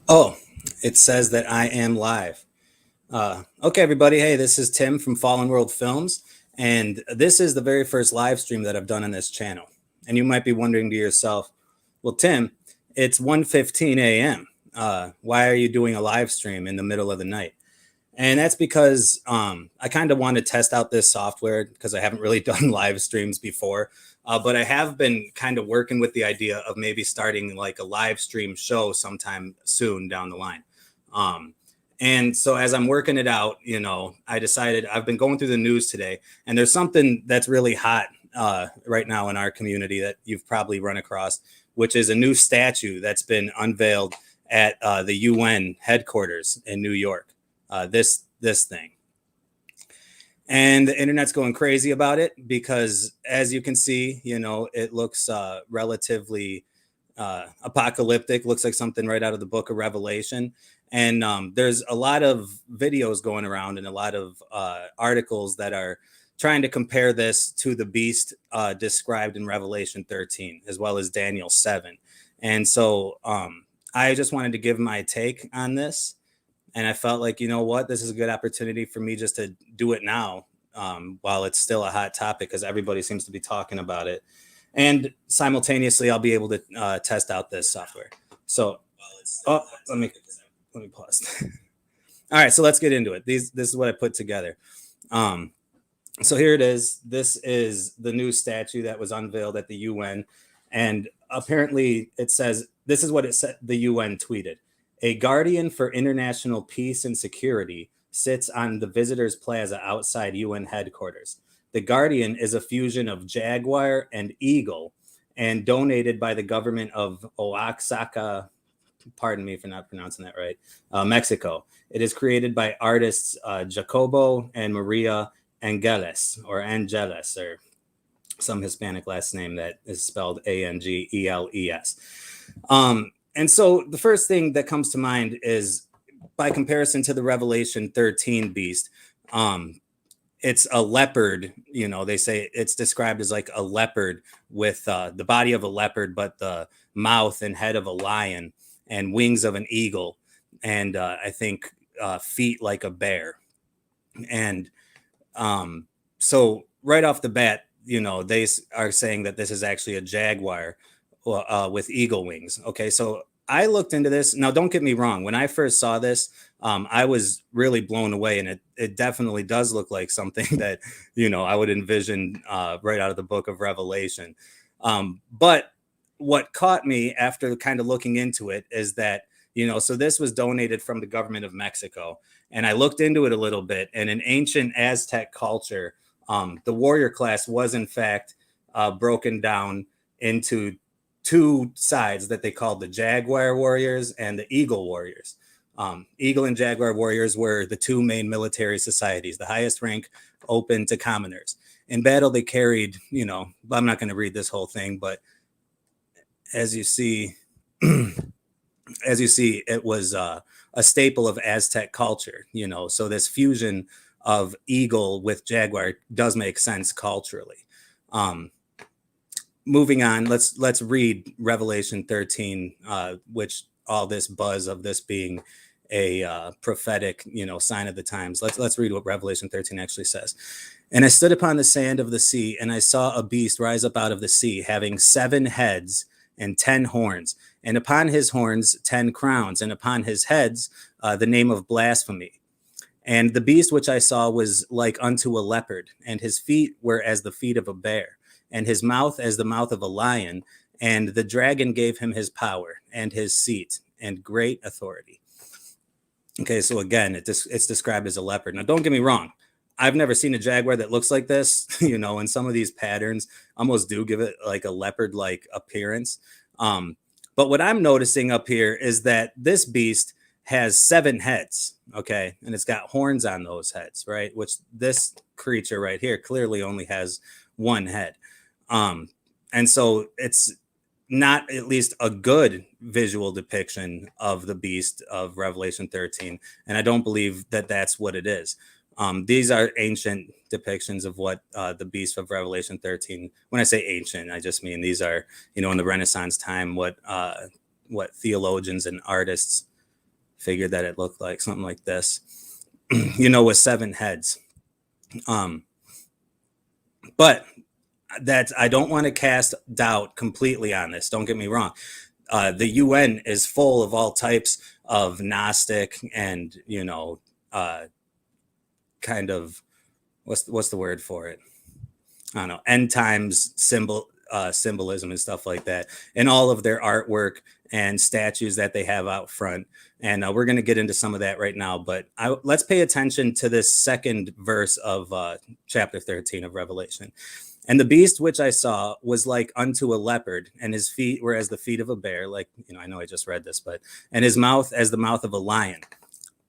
Oh, it says that I am live. Okay, everybody. Hey, this is Tim from Fallen World Films, and this is the very first live stream that I've done on this channel. And you might be wondering to yourself, well, Tim, it's 1:15 a.m. Why are you doing a live stream in the middle of the night? And that's because I kind of want to test out this software because I haven't really done live streams before. But I have been kind of working with the idea of maybe starting like a live stream show sometime soon down the line. Um, and so as I'm working it out, I decided I've been going through the news today, and there's something that's really hot right now in our community that you've probably run across, which is a new statue that's been unveiled at the UN headquarters in New York. This thing, and the internet's going crazy about it because, as you can see, it looks relatively apocalyptic. Looks like something right out of the book of Revelation. And there's a lot of videos going around and a lot of articles that are trying to compare this to the beast described in Revelation 13, as well as Daniel 7. And so I just wanted to give my take on this. And I felt like, you know what, this is a good opportunity for me just to do it now while it's still a hot topic, because everybody seems to be talking about it. And simultaneously, I'll be able to test out this software. So, let me pause. All right, so let's get into it. This is what I put together. So here it is. This is the new statue that was unveiled at the UN. And apparently it says, this is what it said, the UN tweeted. A guardian for international peace and security sits on the visitors' plaza outside UN headquarters. The guardian is a fusion of jaguar and eagle and donated by the government of Oaxaca, pardon me for not pronouncing that right, Mexico. It is created by artists Jacobo and Maria Angeles, or some Hispanic last name that is spelled Angeles. And so the first thing that comes to mind is, by comparison to the Revelation 13 beast, it's a leopard. They say it's described as like a leopard with the body of a leopard, but the mouth and head of a lion and wings of an eagle. And I think feet like a bear. And so right off the bat, they are saying that this is actually a jaguar with eagle wings. Okay, so I looked into this. Now, don't get me wrong. When I first saw this, I was really blown away, and it definitely does look like something that, I would envision right out of the book of Revelation. But what caught me after kind of looking into it is that, so this was donated from the government of Mexico. And I looked into it a little bit, and in ancient Aztec culture, the warrior class was in fact broken down into two sides that they called the Jaguar warriors and the Eagle warriors. Eagle and Jaguar warriors were the two main military societies, the highest rank open to commoners. In battle, they carried, I'm not going to read this whole thing, but as you see, it was a staple of Aztec culture, so this fusion of eagle with jaguar does make sense culturally. Moving on, let's read Revelation 13, which all this buzz of this being a prophetic, sign of the times. Let's read what Revelation 13 actually says. And I stood upon the sand of the sea, and I saw a beast rise up out of the sea, having 7 heads and 10 horns, and upon his horns 10 crowns, and upon his heads the name of blasphemy. And the beast which I saw was like unto a leopard, and his feet were as the feet of a bear, and his mouth as the mouth of a lion. And the dragon gave him his power and his seat and great authority. Okay, so again, it's described as a leopard. Now, don't get me wrong. I've never seen a jaguar that looks like this, and some of these patterns almost do give it like a leopard-like appearance. But what I'm noticing up here is that this beast has 7 heads, okay? And it's got horns on those heads, right? Which this creature right here clearly only has 1 head. And so it's not at least a good visual depiction of the beast of Revelation 13. And I don't believe that that's what it is. These are ancient depictions of what the beast of Revelation 13, when I say ancient, I just mean these are, in the Renaissance time, what theologians and artists Figured that it looked like something like this, you know, with 7 heads. But that I don't want to cast doubt completely on this. Don't get me wrong. The UN is full of all types of Gnostic and, you know, kind of, what's the word for it? I don't know, end times symbolism and stuff like that, and all of their artwork and statues that they have out front. And we're going to get into some of that right now, but let's pay attention to this second verse of chapter 13 of Revelation. And the beast which I saw was like unto a leopard, and his feet were as the feet of a bear. Like, you know, I know I just read this, but, and his mouth as the mouth of a lion.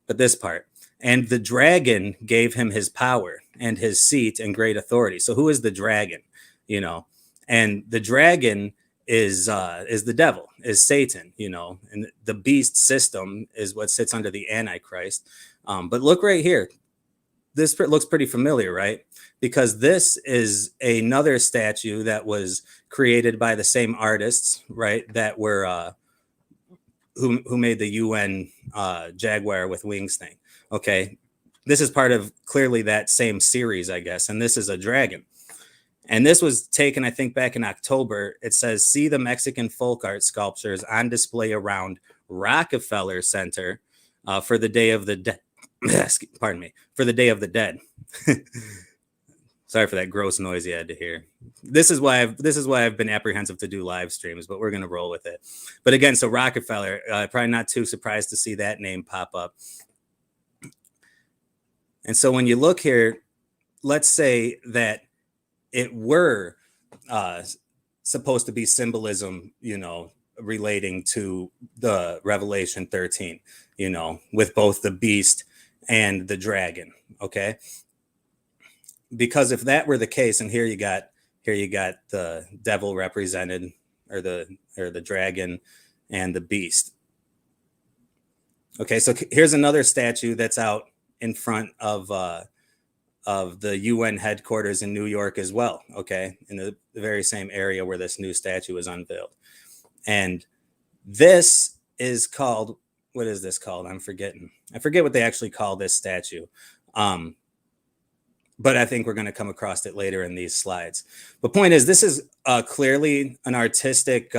But this part, and the dragon gave him his power and his seat and great authority. So who is the dragon? You know, and the dragon is the devil, is Satan, you know, and the beast system is what sits under the Antichrist. But look right here. This looks pretty familiar, right? Because this is another statue that was created by the same artists, right? That were who made the UN Jaguar with wings thing. Okay, this is part of clearly that same series, I guess. And this is a dragon. And this was taken, I think, back in October. It says, see the Mexican folk art sculptures on display around Rockefeller Center for the Day of the Dead. Pardon me, for the Day of the Dead. Sorry for that gross noise you had to hear. This is why I've been apprehensive to do live streams, but we're going to roll with it. But again, so Rockefeller, probably not too surprised to see that name pop up. And so when you look here, let's say that it were supposed to be symbolism, you know, relating to the Revelation 13, you know, with both the beast and the dragon. Okay. Because if that were the case, and here you got the devil represented, or the dragon and the beast. Okay, so here's another statue that's out in front of the UN headquarters in New York as well. Okay, in the very same area where this new statue is unveiled, and this is called, what is this called? I forget what they actually call this statue. But I think we're going to come across it later in these slides. The point is, this is clearly an artistic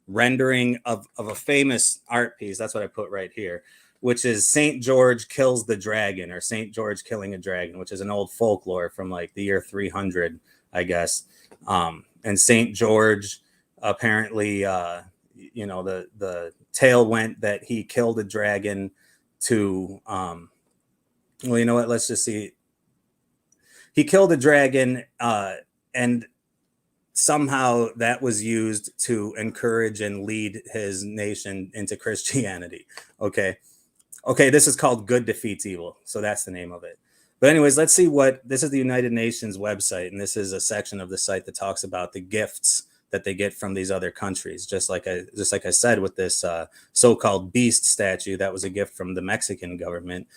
rendering of a famous art piece. That's what I put right here, which is St. George Kills the Dragon, or St. George Killing a Dragon, which is an old folklore from like the year 300, I guess. And St. George, apparently, you know, the tale went that he killed a dragon to, well, you know what, let's just see. He killed a dragon, and somehow that was used to encourage and lead his nation into Christianity. Okay, this is called Good Defeats Evil. So that's the name of it. But anyways, let's see what, this is the United Nations website, and this is a section of the site that talks about the gifts that they get from these other countries. Just like I said, with this so-called beast statue, that was a gift from the Mexican government.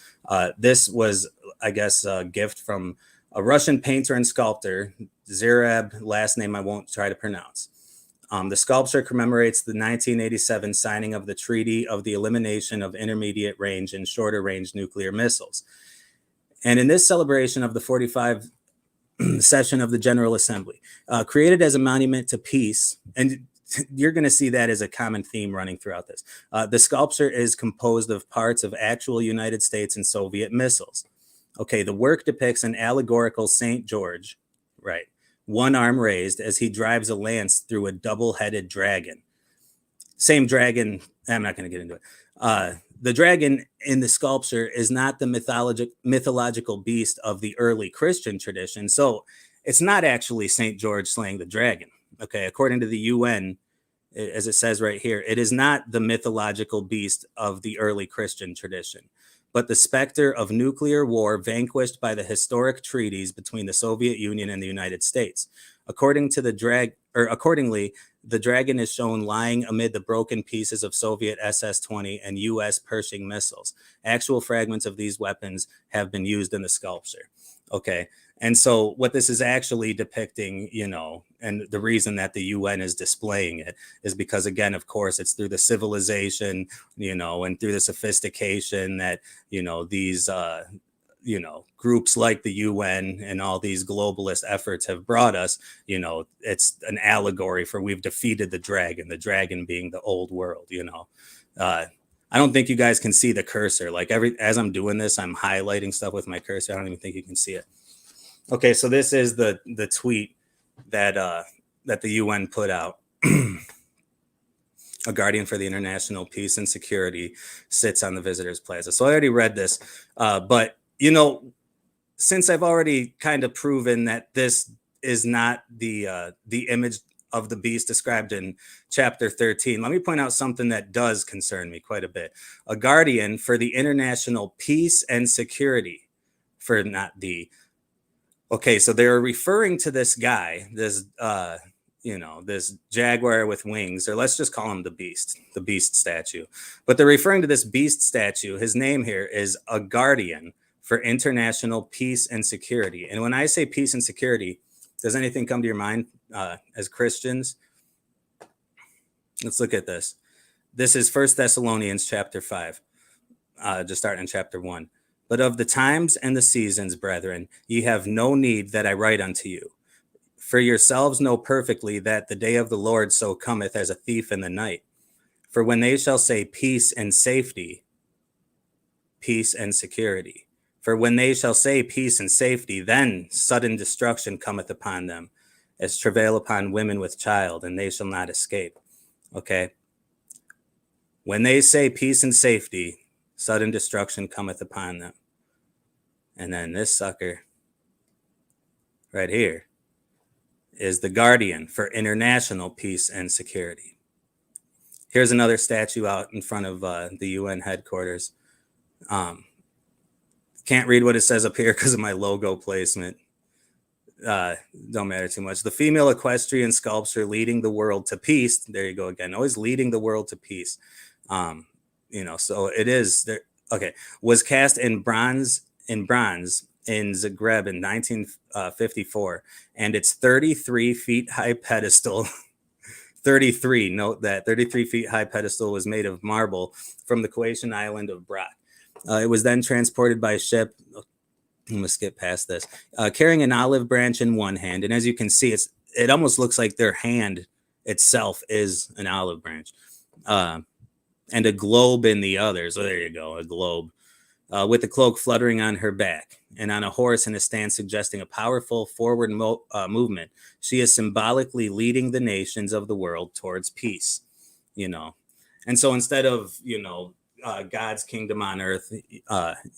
This was, I guess, a gift from a Russian painter and sculptor, Zirab, last name I won't try to pronounce. The sculpture commemorates the 1987 signing of the Treaty of the Elimination of Intermediate Range and Shorter Range Nuclear Missiles. And in this celebration of the 45th session of the General Assembly, created as a monument to peace, and you're going to see that as a common theme running throughout this. The sculpture is composed of parts of actual United States and Soviet missiles. Okay, the work depicts an allegorical St. George, right, one arm raised as he drives a lance through a double-headed dragon. Same dragon, I'm not going to get into it. The dragon in the sculpture is not the mythological beast of the early Christian tradition, so it's not actually St. George slaying the dragon. Okay, according to the UN, as it says right here, it is not the mythological beast of the early Christian tradition, but the specter of nuclear war vanquished by the historic treaties between the Soviet Union and the United States. Accordingly, the dragon is shown lying amid the broken pieces of Soviet SS-20 and US Pershing missiles. Actual fragments of these weapons have been used in the sculpture. Okay. And so what this is actually depicting, you know, and the reason that the UN is displaying it is because, again, of course, it's through the civilization, you know, and through the sophistication that, you know, these, you know, groups like the UN and all these globalist efforts have brought us. You know, it's an allegory for we've defeated the dragon being the old world, you know. I don't think you guys can see the cursor. Like as I'm doing this, I'm highlighting stuff with my cursor. I don't even think you can see it. Okay, so this is the tweet that that the UN put out. A guardian for the international peace and security sits on the visitors plaza. So I already read this, but you know, since I've already kind of proven that this is not the image of the beast described in chapter 13, let me point out something that does concern me quite a bit. A guardian for the international peace and security, for not the. Okay, so they're referring to this guy, this you know, this jaguar with wings, or let's just call him the beast statue. But they're referring to this beast statue. His name here is a guardian for international peace and security. And when I say peace and security, does anything come to your mind as Christians? Let's look at this. This is 1 Thessalonians chapter 5, just starting in chapter 1. But of the times and the seasons, brethren, ye have no need that I write unto you. For yourselves know perfectly that the day of the Lord so cometh as a thief in the night. For when they shall say peace and safety, peace and security. For when they shall say peace and safety, then sudden destruction cometh upon them, as travail upon women with child, and they shall not escape. Okay? When they say peace and safety, sudden destruction cometh upon them. And then this sucker right here is the guardian for international peace and security. Here's another statue out in front of the UN headquarters. Can't read what it says up here because of my logo placement. Don't matter too much. The female equestrian sculpture leading the world to peace. There you go again. Always leading the world to peace. You know, so it is there. Okay, was cast in bronze in Zagreb in 1954, and its 33 feet high pedestal. 33. Note that 33 feet high pedestal was made of marble from the Croatian island of Brač. It was then transported by ship. I'm gonna skip past this. Carrying an olive branch in one hand, and as you can see, it almost looks like their hand itself is an olive branch, and a globe in the other. So there you go, a globe, with the cloak fluttering on her back, and on a horse in a stance suggesting a powerful forward movement. She is symbolically leading the nations of the world towards peace. You know, and so instead of God's kingdom on earth,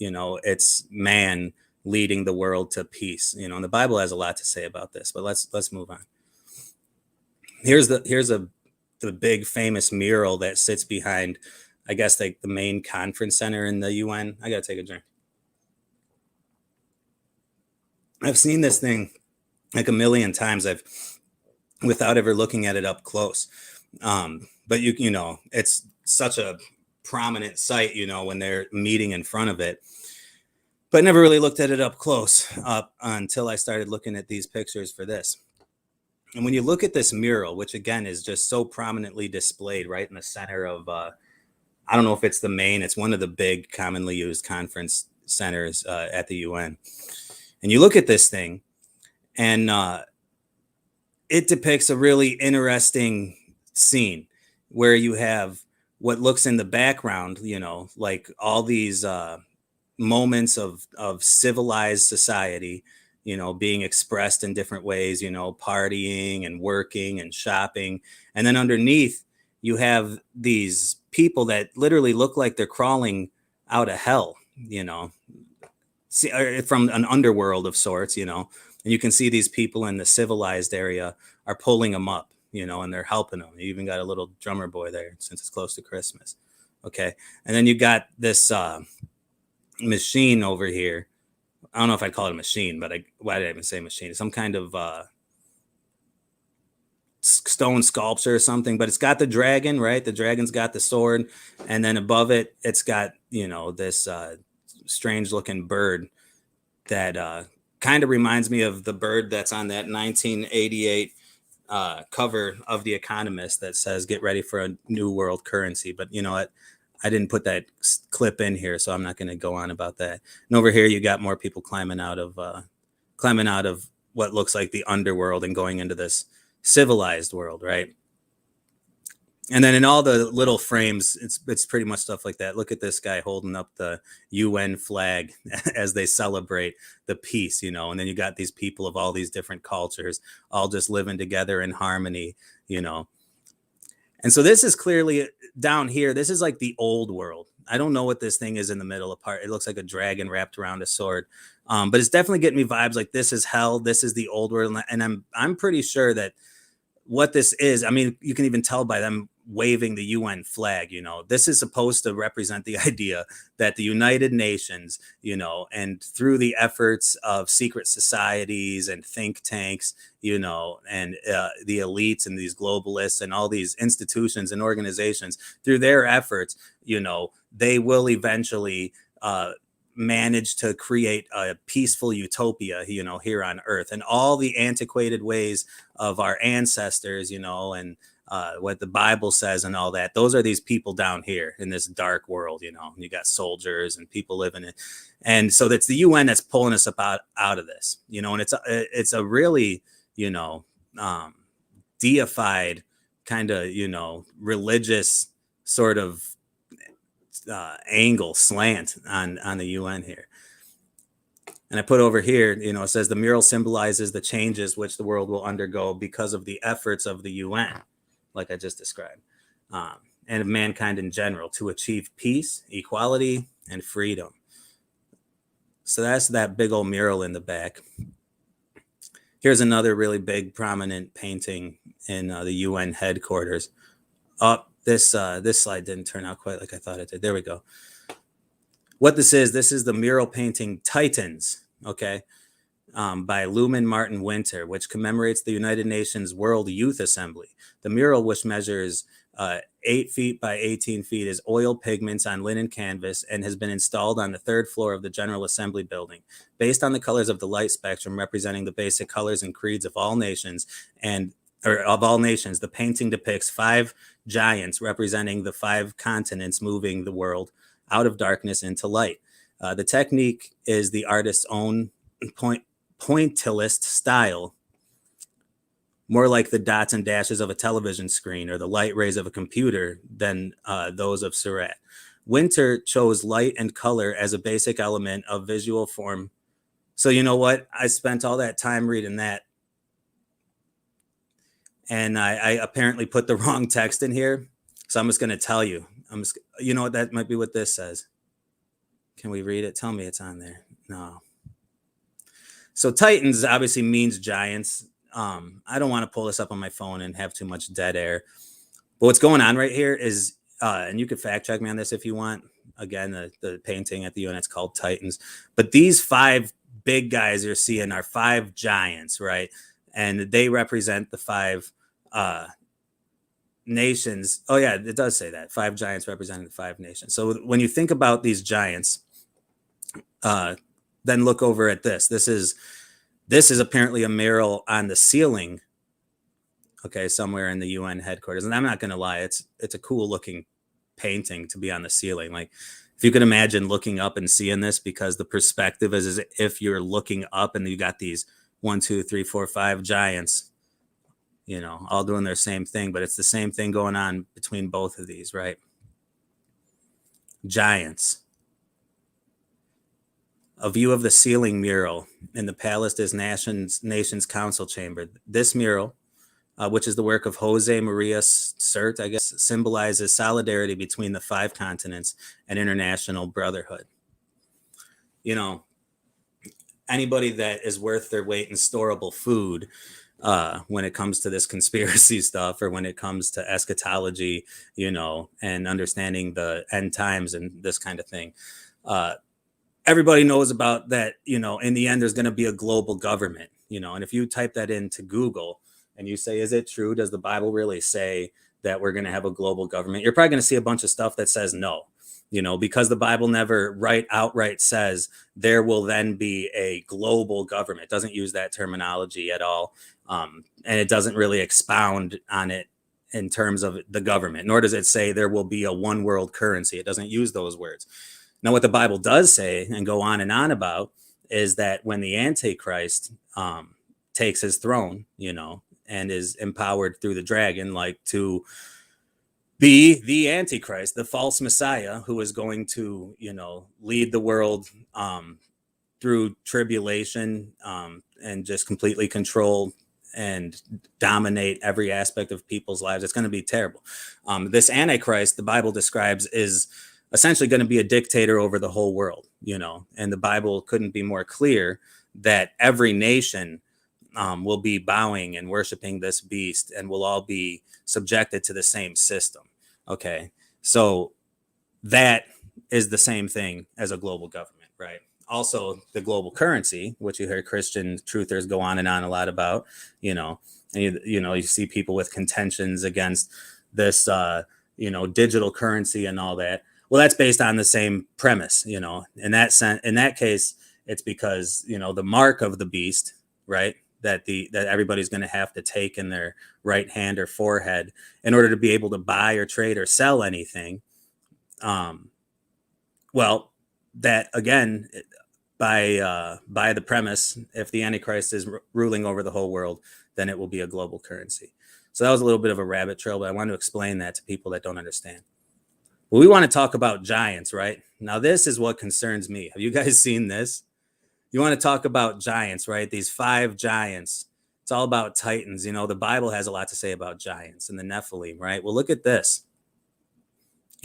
it's man leading the world to peace. You know, and the Bible has a lot to say about this, but let's move on. Here's the big famous mural that sits behind, I guess, like the main conference center in the UN. I gotta take a drink. I've seen this thing like a million times. Without ever looking at it up close. But you know, it's such a prominent sight, you know, when they're meeting in front of it. But never really looked at it up close until I started looking at these pictures for this. And when you look at this mural, which again is just so prominently displayed right in the center of, I don't know if it's the main, it's one of the big commonly used conference centers at the UN. And you look at this thing, and it depicts a really interesting scene where you have what looks in the background, you know, like all these moments of civilized society, you know, being expressed in different ways, you know, partying and working and shopping. And then underneath, you have these people that literally look like they're crawling out of hell, you know, from an underworld of sorts, you know. And you can see these people in the civilized area are pulling them up, you know, and they're helping them. You even got a little drummer boy there since it's close to Christmas. Okay. And then you got this machine over here. I don't know if I'd call it a machine, but why did I even say machine? It's some kind of stone sculpture or something, but it's got the dragon, right? The dragon's got the sword. And then above it, it's got, you know, this strange looking bird that kind of reminds me of the bird that's on that 1988 cover of The Economist that says, "Get ready for a new world currency." But you know what? I didn't put that clip in here, so I'm not going to go on about that. And over here, you got more people climbing out of what looks like the underworld and going into this civilized world, right? And then in all the little frames, it's pretty much stuff like that. Look at this guy holding up the UN flag as they celebrate the peace, you know. And then you got these people of all these different cultures all just living together in harmony, you know. And so this is clearly down here. This is like the old world. I don't know what this thing is in the middle apart. It looks like a dragon wrapped around a sword. But it's definitely getting me vibes like this is hell. This is the old world. And I'm pretty sure that what this is, I mean, you can even tell by them waving the UN flag, you know, this is supposed to represent the idea that the United Nations, you know, and through the efforts of secret societies and think tanks, you know, and the elites and these globalists and all these institutions and organizations, through their efforts, you know, they will eventually manage to create a peaceful utopia, you know, here on Earth. And all the antiquated ways of our ancestors, you know, and what the Bible says and all that, those are these people down here in this dark world, you know. You got soldiers and people living in it. And so that's the UN that's pulling us up out of this, you know. And it's a really, you know, deified kind of, you know, religious sort of angle slant on the UN here. And I put over here, you know, it says the mural symbolizes the changes which the world will undergo because of the efforts of the UN, like I just described, and of mankind in general to achieve peace, equality, and freedom. So that's that big old mural in the back. Here's another really big prominent painting in the UN headquarters. This slide didn't turn out quite like I thought it did. There we go. What this is the mural painting Titans, okay, by Lumen Martin Winter, which commemorates the United Nations World Youth Assembly. The mural, which measures 8 feet by 18 feet, is oil pigments on linen canvas and has been installed on the 3rd floor of the General Assembly building. Based on the colors of the light spectrum representing the basic colors and creeds of all nations, the painting depicts 5 giants representing the 5 continents moving the world out of darkness into light. The technique is the artist's own pointillist style, more like the dots and dashes of a television screen or the light rays of a computer than those of Surratt. Winter chose light and color as a basic element of visual form. So you know what? I spent all that time reading that, and I apparently put the wrong text in here. So I'm just going to tell you. You know what? That might be what this says. Can we read it? Tell me it's on there. No. So Titans obviously means giants. I don't want to pull this up on my phone and have too much dead air. But what's going on right here is, and you could fact check me on this if you want. Again, the painting at the UN, it's called Titans. But these 5 big guys you're seeing are 5 giants, right? And they represent the 5 nations. Oh yeah, it does say that 5 giants representing the 5 nations. So when you think about these giants, then look over at this. This is apparently a mural on the ceiling, okay, somewhere in the UN headquarters. And I'm not going to lie, it's a cool looking painting to be on the ceiling. Like, if you could imagine looking up and seeing this, because the perspective is as if you're looking up and you got these 1, 2, 3, 4, 5 giants, you know, all doing their same thing, but it's the same thing going on between both of these, right? Giants. A view of the ceiling mural in the Palace's Nations Council chamber. This mural, which is the work of Jose Maria Sert, I guess, symbolizes solidarity between the 5 continents and international brotherhood. You know, anybody that is worth their weight in storable food, when it comes to this conspiracy stuff, or when it comes to eschatology, you know, and understanding the end times and this kind of thing, everybody knows about that, you know, in the end, there's going to be a global government, you know. And if you type that into Google and you say, is it true? Does the Bible really say that we're going to have a global government? You're probably going to see a bunch of stuff that says no, because the Bible never outright says there will then be a global government. It doesn't use that terminology at all. And it doesn't really expound on it in terms of the government, nor does it say there will be a one world currency. It doesn't use those words. Now, what the Bible does say and go on and on about is that when the Antichrist takes his throne, and is empowered through the dragon, like to be the Antichrist, the false Messiah, who is going to, lead the world through tribulation and just completely control and dominate every aspect of people's lives. It's going to be terrible. This Antichrist, the Bible describes, is essentially going to be a dictator over the whole world, and the Bible couldn't be more clear that every nation will be bowing and worshiping this beast and will all be subjected to the same system. Okay, so that is the same thing as a global government, right? Also, the global currency, which you hear Christian truthers go on and on a lot about, and you see people with contentions against this, digital currency and all that. Well, that's based on the same premise, in that case, it's because, the mark of the beast, right, that everybody's going to have to take in their right hand or forehead in order to be able to buy or trade or sell anything. Well, that again, by the premise, if the Antichrist is ruling over the whole world, then it will be a global currency. So that was a little bit of a rabbit trail, but I want to explain that to people that don't understand. Well, we want to talk about giants, right? Now, this is what concerns me. Have you guys seen this? You want to talk about giants, right? These 5 giants. It's all about titans. The Bible has a lot to say about giants and the Nephilim, right? Well, look at this.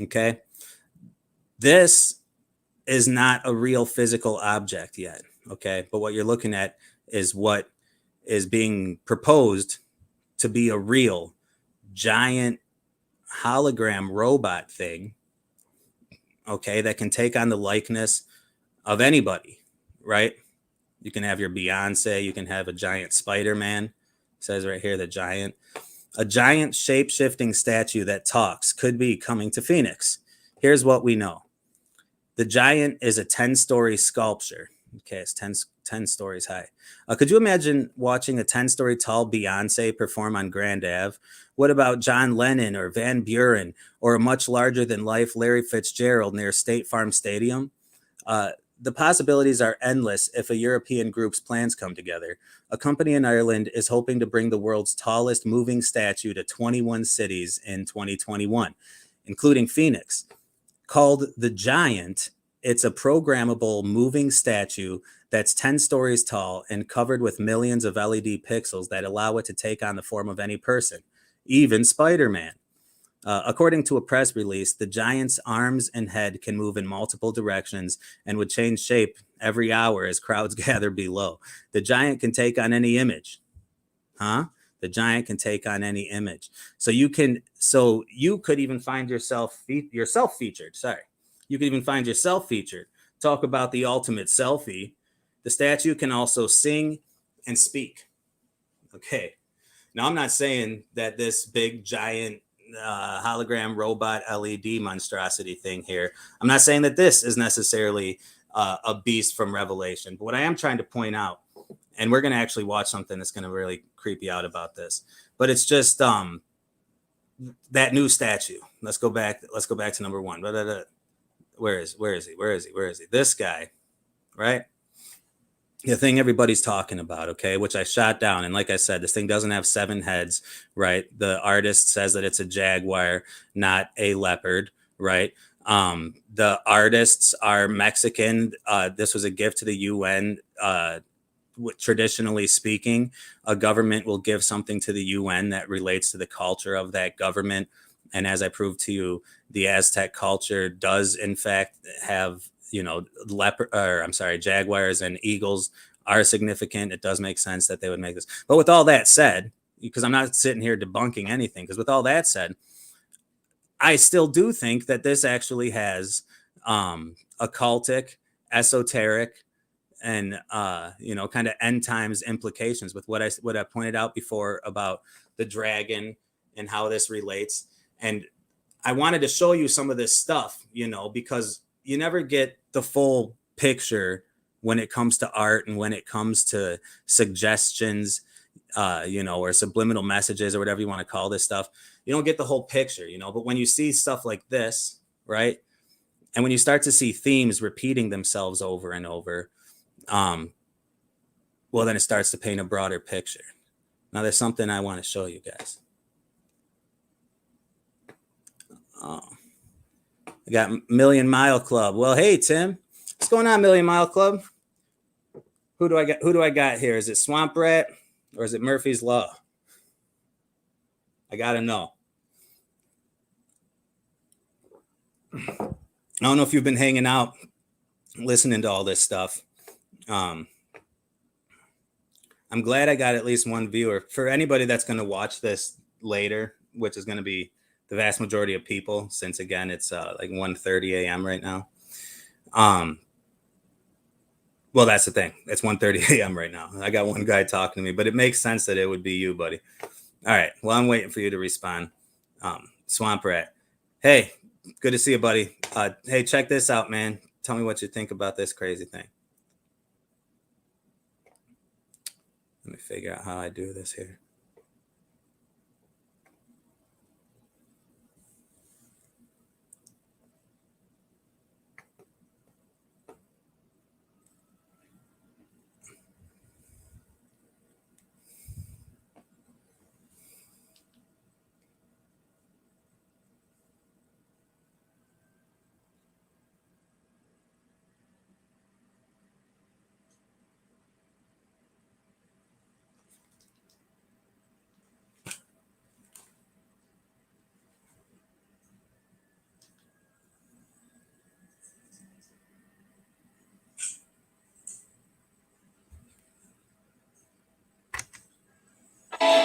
Okay. This is not a real physical object yet. Okay. But what you're looking at is what is being proposed to be a real giant hologram robot thing. Okay. That can take on the likeness of anybody. Right? You can have your Beyonce. You can have a giant Spider-Man. It says right here, the giant. A giant shape-shifting statue that talks could be coming to Phoenix. Here's what we know. The giant is a 10-story sculpture. Okay, it's 10 stories high. Could you imagine watching a 10-story tall Beyonce perform on Grand Ave? What about John Lennon or Van Buren or a much larger than life Larry Fitzgerald near State Farm Stadium? The possibilities are endless if a European group's plans come together. A company in Ireland is hoping to bring the world's tallest moving statue to 21 cities in 2021, including Phoenix. Called the Giant, it's a programmable moving statue that's 10 stories tall and covered with millions of LED pixels that allow it to take on the form of any person, even Spider-Man. According to a press release, the giant's arms and head can move in multiple directions and would change shape every hour as crowds gather below. The giant can take on any image. The giant can take on any image. So you could even find yourself featured. Sorry. You could even find yourself featured. Talk about the ultimate selfie. The statue can also sing and speak. Okay. Now, I'm not saying that this big giant hologram robot LED monstrosity thing here, I'm not saying that this is necessarily a beast from Revelation, but what I am trying to point out, and we're going to actually watch something that's going to really creep you out about this, but it's just that new statue. Let's go back to number 1. Where is he? This guy, right? The thing everybody's talking about, okay, which I shot down. And like I said, this thing doesn't have 7 heads, right? The artist says that it's a jaguar, not a leopard, right? The artists are Mexican. This was a gift to the UN. Traditionally speaking, a government will give something to the UN that relates to the culture of that government. And as I proved to you, the Aztec culture does in fact have, jaguars and eagles are significant. It does make sense that they would make this. But with all that said, because I'm not sitting here debunking anything, because with all that said, I still do think that this actually has occultic, esoteric, and kind of end times implications with what I pointed out before about the dragon and how this relates. And I wanted to show you some of this stuff, you know, because you never get the full picture when it comes to art and when it comes to suggestions, you know, or subliminal messages or whatever you want to call this stuff. You don't get the whole picture, you know, but when you see stuff like this, right? And when you start to see themes repeating themselves over and over, well, then it starts to paint a broader picture. Now, there's something I want to show you guys. Oh, I got Million Mile Club. Well, hey, Tim, what's going on, Million Mile Club? Who do I got here? Is it Swamp Rat or is it Murphy's Law? I gotta know. I don't know if you've been hanging out, listening to all this stuff. I'm glad I got at least one viewer. For anybody that's going to watch this later, which is going to be the vast majority of people, since again it's like 1:30 a.m. right now. Well, that's the thing. It's 1:30 a.m. right now. I got one guy talking to me, but it makes sense that it would be you, buddy. All right. Well, I'm waiting for you to respond. Swamp Rat. Hey, good to see you, buddy. Hey, check this out, man. Tell me what you think about this crazy thing. Let me figure out how I do this here.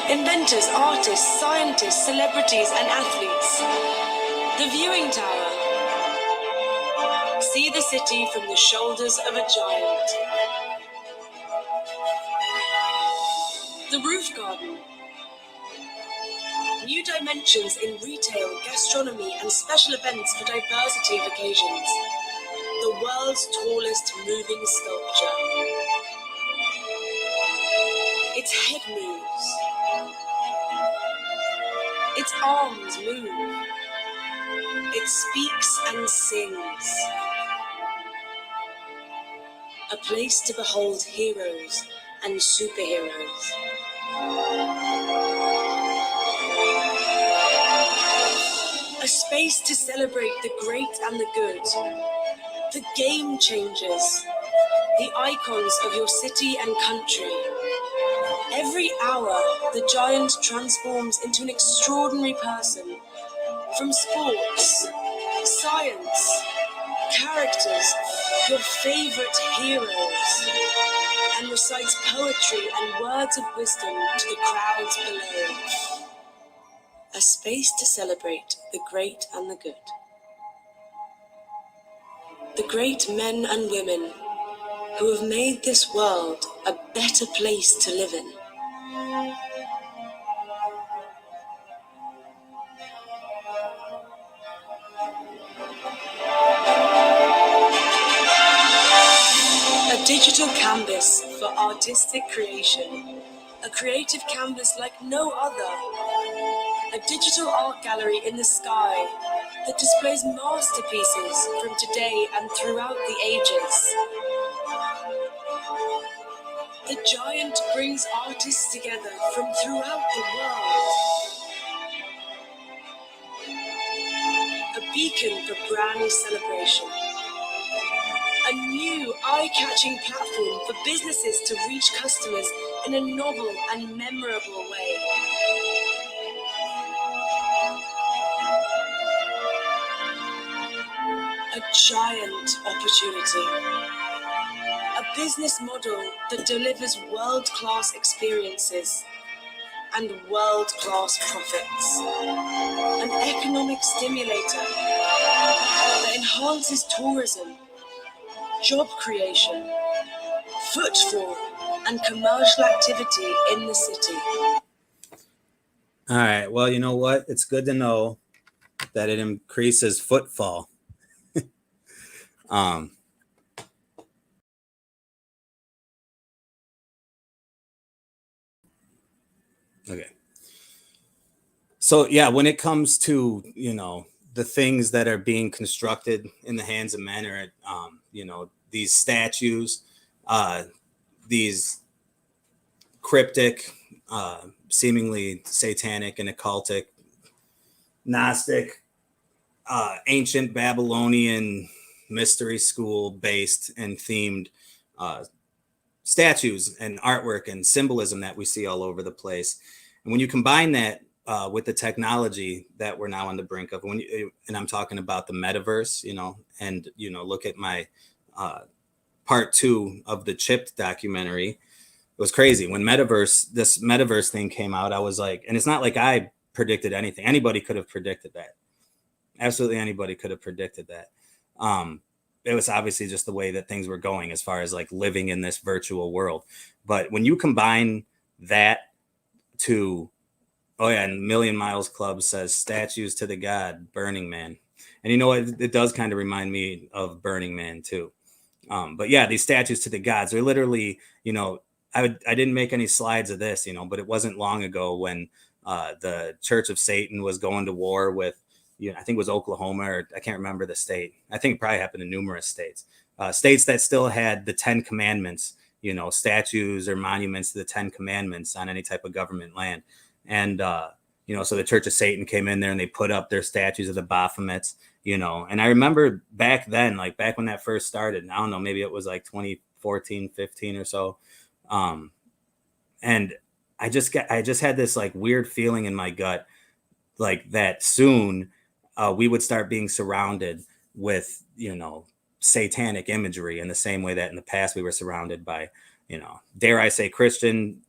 Inventors, artists, scientists, celebrities, and athletes. The viewing tower. See the city from the shoulders of a giant. The roof garden. New dimensions in retail, gastronomy, and special events for diversity of occasions. The world's tallest moving sculpture. Its head moves. Its arms move. It speaks and sings. A place to behold heroes and superheroes. A space to celebrate the great and the good. The game changers. The icons of your city and country. Every hour, the giant transforms into an extraordinary person. From sports, science, characters, your favorite heroes, and recites poetry and words of wisdom to the crowds below. A space to celebrate the great and the good. The great men and women who have made this world a better place to live in. A digital canvas for artistic creation. A creative canvas like no other. A digital art gallery in the sky that displays masterpieces from today and throughout the ages. The giant brings artists together from throughout the world. A beacon for brand celebration. A new eye-catching platform for businesses to reach customers in a novel and memorable way. A giant opportunity. A business model that delivers world-class experiences and world-class profits. An economic stimulator that enhances tourism, job creation, footfall, and commercial activity in the city. All right. Well, you know what? It's good to know that it increases footfall. Okay. So yeah, when it comes to, the things that are being constructed in the hands of men, or these statues, these cryptic, seemingly satanic and occultic, Gnostic, ancient Babylonian mystery school based and themed statues and artwork and symbolism that we see all over the place. And when you combine that with the technology that we're now on the brink of, and I'm talking about the metaverse, and look at my part 2 of the Chipped documentary. It was crazy when this metaverse thing came out. I was like, and it's not like I predicted anything. Anybody could have predicted that. Absolutely anybody could have predicted that. It was obviously just the way that things were going as far as like living in this virtual world. But when you combine that to, oh yeah, and Million Miles Club says statues to the god Burning Man. And it does kind of remind me of Burning Man too. But yeah, these statues to the gods are literally, I didn't make any slides of this, but it wasn't long ago when the Church of Satan was going to war with, I think it was Oklahoma, or I can't remember the state. I think it probably happened in numerous states, states that still had the 10 Commandments, statues or monuments to the 10 Commandments on any type of government land. And, so the Church of Satan came in there and they put up their statues of the Baphomets, and I remember back then, like back when that first started, I don't know, maybe it was like 2014, 15 or so. And I just had this like weird feeling in my gut, like that soon we would start being surrounded with, satanic imagery in the same way that in the past we were surrounded by, dare I say Christian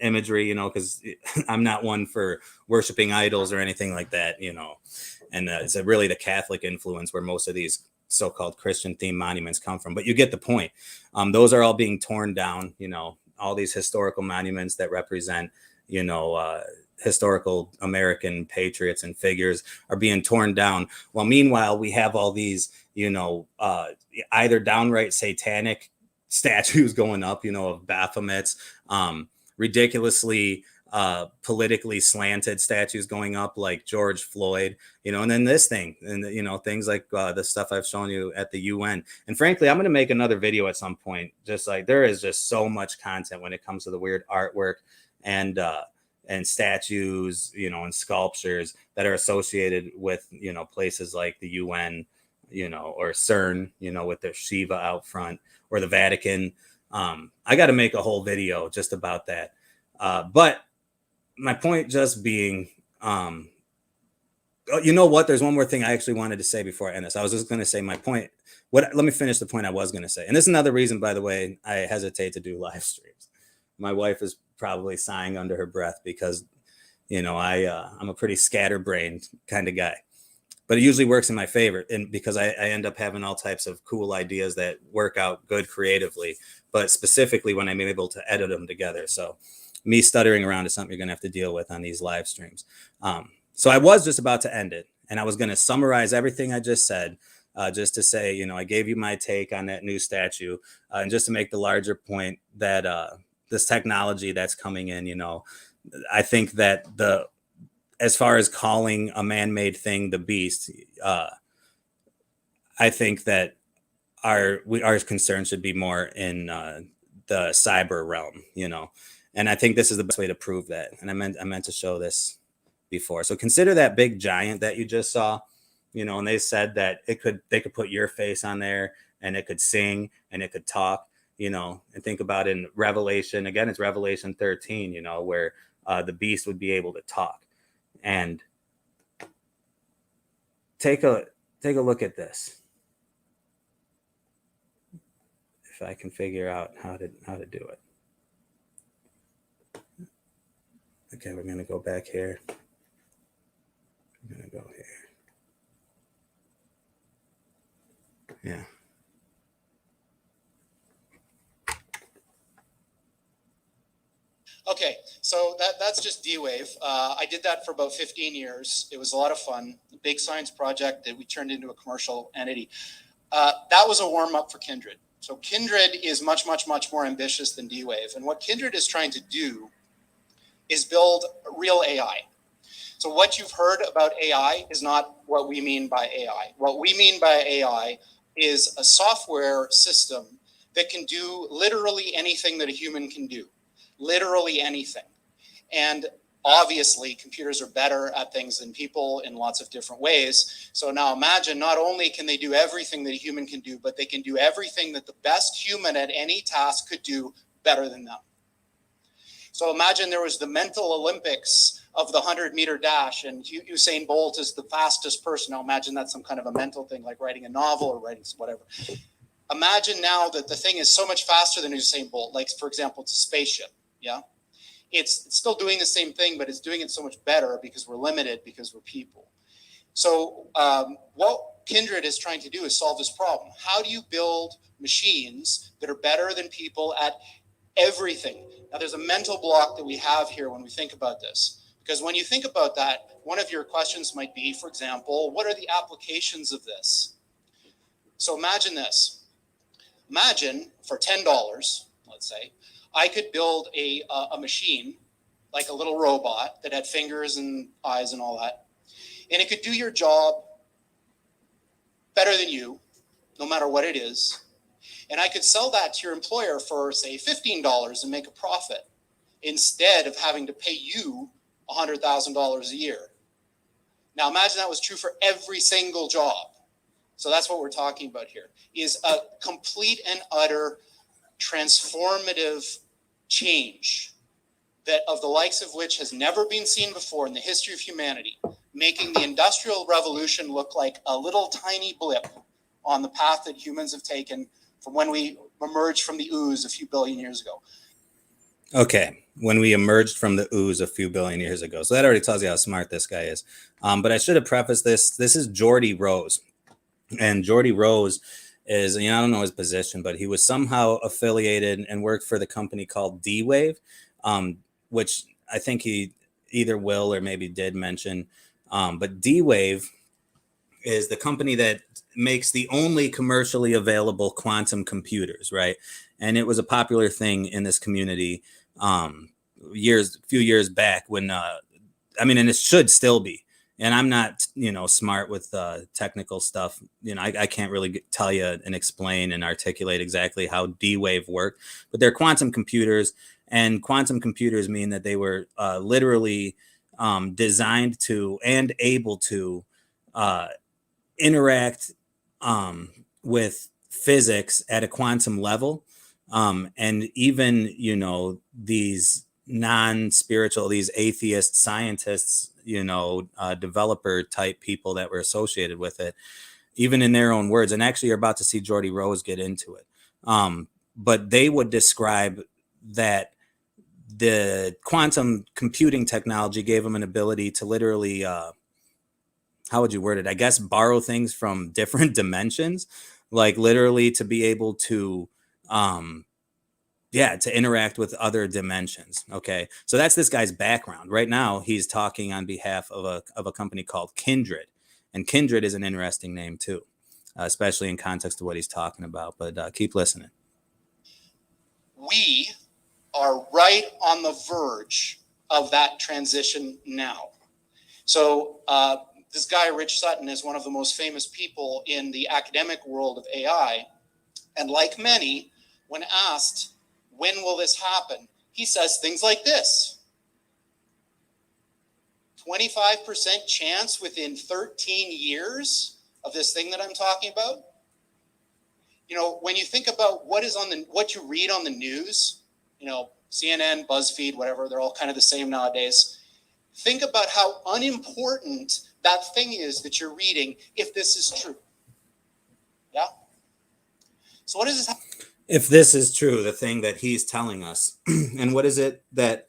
imagery, because I'm not one for worshiping idols or anything like that, and it's really the Catholic influence where most of these so-called Christian themed monuments come from. But you get the point. Those are all being torn down, all these historical monuments that represent, historical American patriots and figures are being torn down. Well, meanwhile, we have all these, either downright satanic statues going up, of Baphomets, ridiculously politically slanted statues going up like George Floyd, and then this thing, and things like the stuff I've shown you at the UN. And frankly, I'm going to make another video at some point. Just like there is just so much content when it comes to the weird artwork and statues, and sculptures that are associated with, places like the UN, or CERN, with their Shiva out front, or the Vatican. I got to make a whole video just about that. But my point just being, you know what? There's one more thing I actually wanted to say before I end this. I was just going to say my point. Let me finish the point I was going to say. And this is another reason, by the way, I hesitate to do live streams. My wife is probably sighing under her breath because, I'm a pretty scatterbrained kind of guy. But it usually works in my favor, and because I end up having all types of cool ideas that work out good creatively, but specifically when I'm able to edit them together. So me stuttering around is something you're going to have to deal with on these live streams. So I was just about to end it, and I was going to summarize everything I just said, just to say, I gave you my take on that new statue, and just to make the larger point that this technology that's coming in, I think that as far as calling a man-made thing the beast, I think that our concern should be more in the cyber realm, and I think this is the best way to prove that. And I meant to show this before. So consider that big giant that you just saw, and they said that they could put your face on there and it could sing and it could talk, and think about it in Revelation. Again, it's Revelation 13, where the beast would be able to talk. And take a look at this. If I can figure out how to do it. Okay, we're gonna go back here. I'm gonna go here. Yeah. Okay, so that's just D-Wave. I did that for about 15 years. It was a lot of fun. A big science project that we turned into a commercial entity. That was a warm-up for Kindred. So Kindred is much, much, much more ambitious than D-Wave. And what Kindred is trying to do is build real AI. So what you've heard about AI is not what we mean by AI. What we mean by AI is a software system that can do literally anything that a human can do. Literally anything. And obviously, computers are better at things than people in lots of different ways. So now imagine, not only can they do everything that a human can do, but they can do everything that the best human at any task could do better than them. So imagine there was the mental Olympics of the 100-meter dash, and Usain Bolt is the fastest person. Now imagine that's some kind of a mental thing, like writing a novel or writing whatever. Imagine now that the thing is so much faster than Usain Bolt. Like, for example, it's a spaceship, yeah? It's still doing the same thing, but it's doing it so much better because we're limited, because we're people. So what Kindred is trying to do is solve this problem. How do you build machines that are better than people at everything? Now, there's a mental block that we have here when we think about this. Because when you think about that, one of your questions might be, for example, what are the applications of this? So imagine this. Imagine for $10, let's say, I could build a machine, like a little robot that had fingers and eyes and all that. And it could do your job better than you, no matter what it is. And I could sell that to your employer for, say, $15 and make a profit, instead of having to pay you $100,000 a year. Now imagine that was true for every single job. So that's what we're talking about here, is a complete and utter transformative change that of the likes of which has never been seen before in the history of humanity, making the Industrial Revolution look like a little tiny blip on the path that humans have taken from when we emerged from the ooze a few billion years ago. Okay, when we emerged from the ooze a few billion years ago. So that already tells you how smart this guy is. But I should have prefaced this. This is Geordie Rose. And Geordie Rose is, I don't know his position, but he was somehow affiliated and worked for the company called D-Wave, which I think he either will or maybe did mention. But D-Wave is the company that makes the only commercially available quantum computers, right? And it was a popular thing in this community few years back when, and it should still be. And I'm not, smart with technical stuff. I can't really tell you and explain and articulate exactly how D-Wave worked, but they're quantum computers, and quantum computers mean that they were literally designed to and able to interact with physics at a quantum level. And even, these non-spiritual, these atheist scientists, developer type people that were associated with it, even in their own words, and actually you're about to see Geordie Rose get into it. But they would describe that the quantum computing technology gave them an ability to literally, how would you word it? I guess borrow things from different dimensions, like literally to be able to, to interact with other dimensions. Okay. So that's this guy's background. Right now, he's talking on behalf of a company called Kindred. And Kindred is an interesting name too, especially in context of what he's talking about. But keep listening. We are right on the verge of that transition now. So this guy, Rich Sutton, is one of the most famous people in the academic world of AI. And like many, when asked, when will this happen? He says things like this. 25% chance within 13 years of this thing that I'm talking about. When you think about what you read on the news, CNN, BuzzFeed, whatever, they're all kind of the same nowadays. Think about how unimportant that thing is that you're reading if this is true. Yeah? So what is this? If this is true, the thing that he's telling us, and what is it that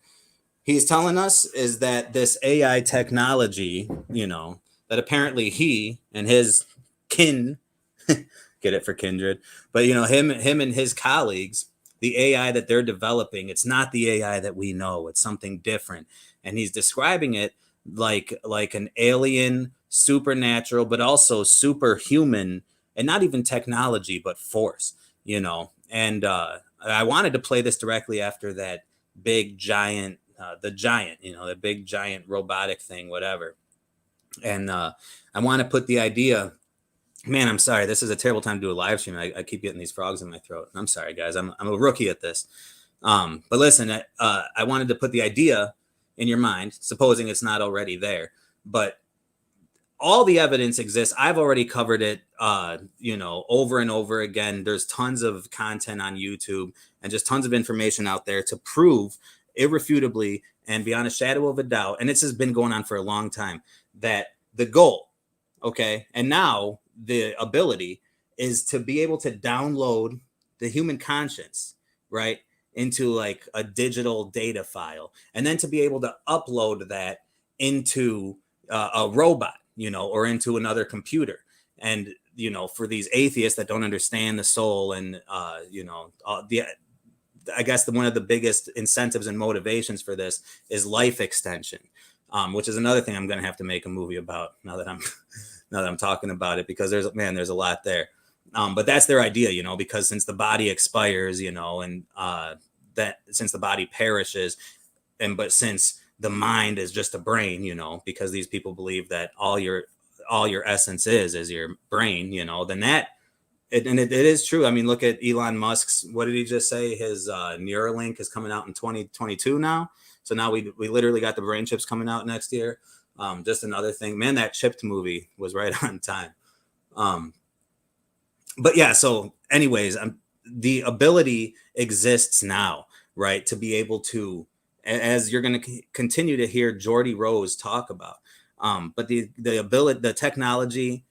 he's telling us is that this AI technology, that apparently he and his kin, get it for kindred, but him and his colleagues, the AI that they're developing, it's not the AI that we know. It's something different. And he's describing it like an alien, supernatural, but also superhuman, and not even technology, but force, you know. And I wanted to play this directly after that big giant, the giant, you know, the big giant robotic thing, whatever. And I want to put the idea. Man, I'm sorry. This is a terrible time to do a live stream. I keep getting these frogs in my throat. I'm sorry, guys. I'm a rookie at this. But listen, I wanted to put the idea in your mind, supposing it's not already there. But all the evidence exists. I've already covered it, you know, over and over again. There's tons of content on YouTube and just tons of information out there to prove irrefutably and beyond a shadow of a doubt. And this has been going on for a long time, that the goal, okay, and now the ability is to be able to download the human conscience, right, into like a digital data file, and then to be able to upload that into a robot, you know, or into another computer. And, you know, for these atheists that don't understand the soul and, you know, I guess one of the biggest incentives and motivations for this is life extension, which is another thing I'm going to have to make a movie about now that I'm talking about it, because there's a lot there. But that's their idea, you know, because since the body expires, you know, and that since the body perishes, but since the mind is just a brain, you know, because these people believe that all your essence is your brain, you know, then it is true. I mean, look at Elon Musk's, what did he just say? His Neuralink is coming out in 2022 now. So now we literally got the brain chips coming out next year. Just another thing, man, that Chipped movie was right on time. But yeah, so anyways, the ability exists now, right? To be able to, as you're going to continue to hear Jordy Rose talk about, but the ability, the technology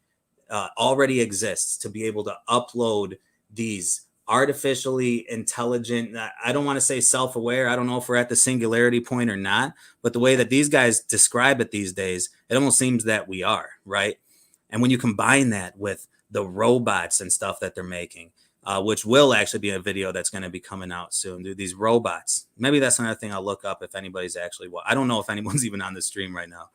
already exists to be able to upload these artificially intelligent, I don't want to say self-aware, I don't know if we're at the singularity point or not, but the way that these guys describe it these days, it almost seems that we are, right? And when you combine that with the robots and stuff that they're making, which will actually be a video that's going to be coming out soon, dude, these robots, maybe that's another thing I'll look up if anybody's actually, I don't know if anyone's even on the stream right now.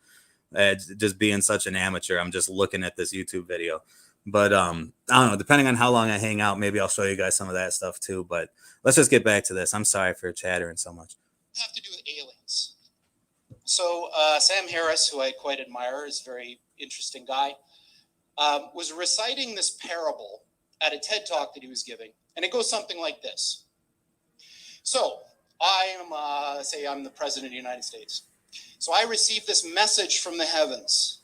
Just being such an amateur, I'm just looking at this YouTube video. But I don't know, depending on how long I hang out, maybe I'll show you guys some of that stuff too. But let's just get back to this. I'm sorry for chattering so much. Have to do with aliens. So Sam Harris, who I quite admire, is a very interesting guy, was reciting this parable at a TED talk that he was giving. And it goes something like this. So I am, say I'm the president of the United States. So I received this message from the heavens.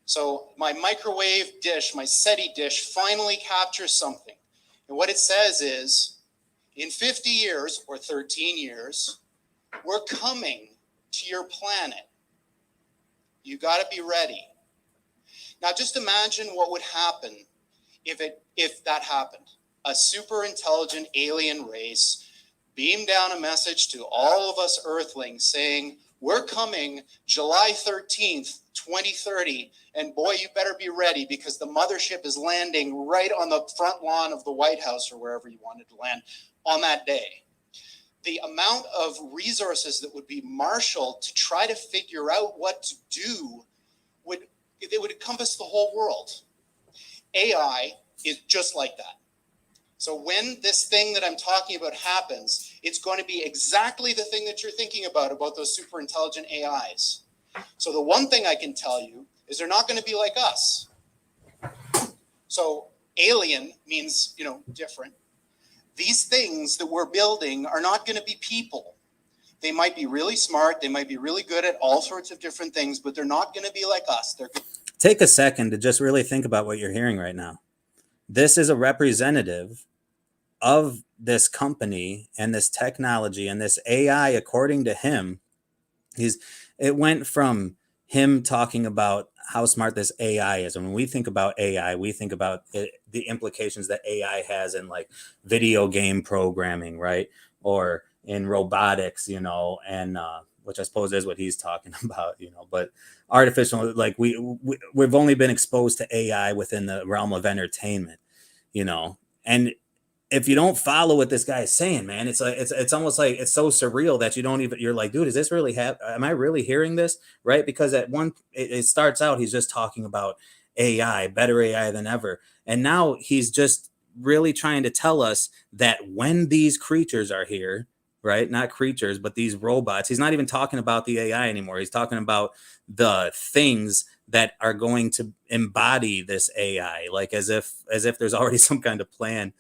So my microwave dish, my SETI dish, finally captures something. And what it says is, in 50 years or 13 years, we're coming to your planet. You got to be ready. Now, just imagine what would happen if that happened. A super intelligent alien race beamed down a message to all of us Earthlings saying, we're coming July 13th, 2030, and boy, you better be ready because the mothership is landing right on the front lawn of the White House or wherever you wanted to land on that day. The amount of resources that would be marshaled to try to figure out what to do would encompass the whole world. AI is just like that. So when this thing that I'm talking about happens, it's going to be exactly the thing that you're thinking about those super intelligent AIs. So the one thing I can tell you is they're not going to be like us. So alien means, you know, different. These things that we're building are not going to be people. They might be really smart. They might be really good at all sorts of different things, but they're not going to be like us. Take a second to just really think about what you're hearing right now. This is a representative of this company and this technology and this AI, according to him. It went from him talking about how smart this AI is. And when we think about AI, we think about the implications that AI has in like video game programming, right? Or in robotics, you know, and which I suppose is what he's talking about, you know, but artificial, like we've only been exposed to AI within the realm of entertainment, you know, and if you don't follow what this guy is saying, man, it's like it's almost like it's so surreal that you don't even, you're like, dude, is this really am I really hearing this? Right? Because it starts out, he's just talking about AI, better AI than ever. And now he's just really trying to tell us that when these creatures are here, right? Not creatures, but these robots. He's not even talking about the AI anymore. He's talking about the things that are going to embody this AI, like as if there's already some kind of plan.